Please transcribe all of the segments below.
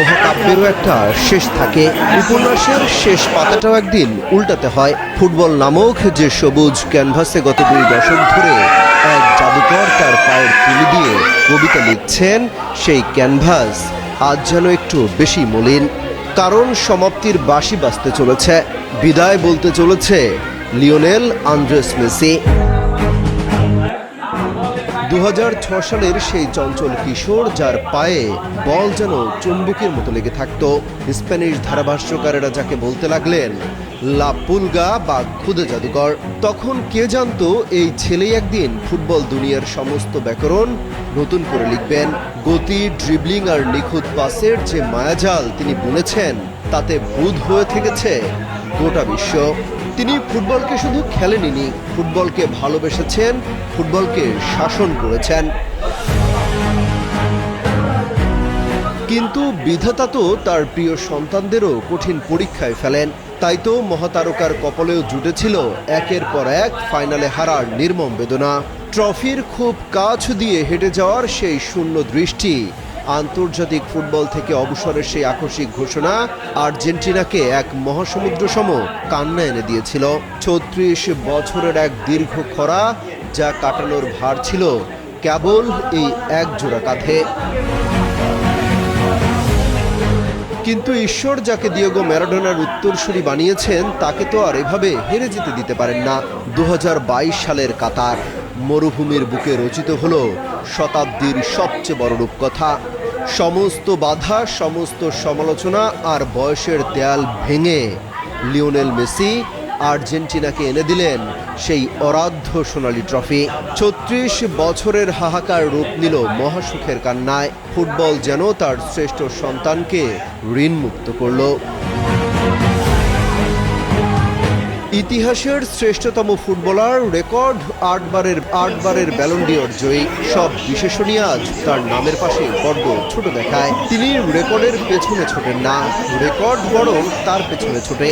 মহাকাব্যেরও একটা শেষ থাকে। উপন্যাসের শেষ পাতাটাও একদিন উল্টাতে হয়। ফুটবল নামক যে সবুজ ক্যানভাসে গত 2 দশক ধরে এক জাদুকর তার পায়ের তুলি দিয়ে কবিতা লিখছেন, সেই ক্যানভাস আজ যেন একটু বেশি মলিন। কারণ সমাপ্তির বাঁশি বাজতে চলেছে, বিদায় বলতে চলেছে লিওনেল আন্দ্রেস মেসি। 2006 সালের সেই চঞ্চল কিশোর, যার পায়ে বল যেন চুম্বকের মতো লেগে থাকত। স্প্যানিশ ধারাভাষ্যকারেরা যাকে বলতে লাগলেন লা পুলগা বা খুদে জাদুকর। তখন কে জানতো এই ছেলেই একদিন ফুটবল দুনিয়ার সমস্ত ব্যাকরণ নতুন করে লিখবেন। গতি, ড্রিবলিং আর নিখুঁত পাসের যে মায়াজাল তিনি বুনেছেন, তাতে বুঁদ হয়ে থেকেছে গোটা বিশ্ব। তিনি ফুটবলকে শুধু খেলেননি, ফুটবলকে ভালোবেসেছেন, ফুটবলকে শাসন করেছেন। কিন্তু বিধাতা তো তার প্রিয় সন্তানদেরও কঠিন পরীক্ষায় ফেলেন। তাই তো মহাতারকার কপালেও জুটেছিল একের পর এক ফাইনালে হারার নির্মম বেদনা। ট্রফির খুব কাছ দিয়ে হেঁটে যাওয়ার সেই শূন্য দৃষ্টি, আন্তর্জাতিক ফুটবল থেকে অবসরের সেই আকস্মিক ঘোষণা আর্জেন্টিনাকে এক মহাসমুদ্র সম কান্না এনে দিয়েছিল। 36 বছরের এক দীর্ঘ খরা, যা কাটানোর ভার ছিল কেবল এই এক জোড়া কাঁধে। কিন্তু ঈশ্বর যাকে দিয়েগো ম্যারাডোনার উত্তরসূরি বানিয়েছেন, তাকে তো আর এভাবে হেরে যেতে দিতে পারেন না। 2022 সালের কাতার মরুভূমির বুকে রচিত হলো শতাব্দীর সবচেয়ে বড় রূপকথা। সমস্ত বাধা, সমস্ত সমালোচনা আর বয়সের দেয়াল ভেঙে লিওনেল মেসি আর্জেন্টিনাকে এনে দিলেন সেই অরাধ্য সোনালী ট্রফি। 36 বছরের হাহাকার রূপ নিল মহাসুখের কান্নায়। ফুটবল যেন তার শ্রেষ্ঠ সন্তানকে ঋণমুক্ত করল। ইতিহাসের শ্রেষ্ঠতম ফুটবলার, রেকর্ড 8বারের ব্যালন ডি'অর জয়ী, সব বিশেষণই আজ তার নামের পাশে বড্ড ছোট দেখায়। তিনি রেকর্ডের পেছনে ছোটেন না, রেকর্ড বরং তার পেছনে ছোটে।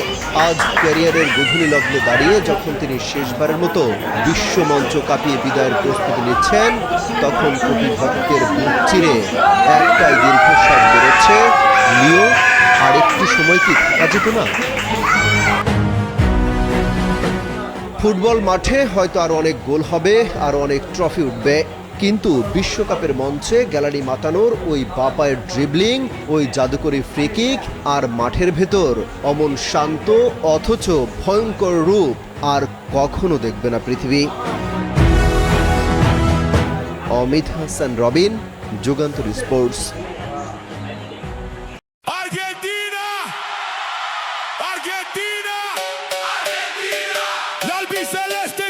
আজ ক্যারিয়ারের গধূলি লগ্নে দাঁড়িয়ে যখন তিনি শেষবারের মতো বিশ্বমঞ্চ কাঁপিয়ে বিদায়ের প্রস্তুতি নিচ্ছেন, তখন কোটি ভক্তের বুক চিরে একটাই দীর্ঘশ্বাস বেরোচ্ছে, লিও, আরেকটু সময় কি থাকা যেত না? ফুটবল মাঠে হয়তো আরো অনেক গোল হবে, আরো অনেক ট্রফি উঠবে, কিন্তু বিশ্বকাপের মঞ্চে গ্যালারি মাতানোর ওই বাপায়ের ড্রিবলিং, ওই জাদুকরি ফ্রি কিক আর মাঠের ভেতর অমন শান্ত অথচ ভয়ঙ্কর রূপ আর কখনো দেখবে না পৃথিবী। Amit Hasan Robin, Jugantor sports. Argentina, l'albiceleste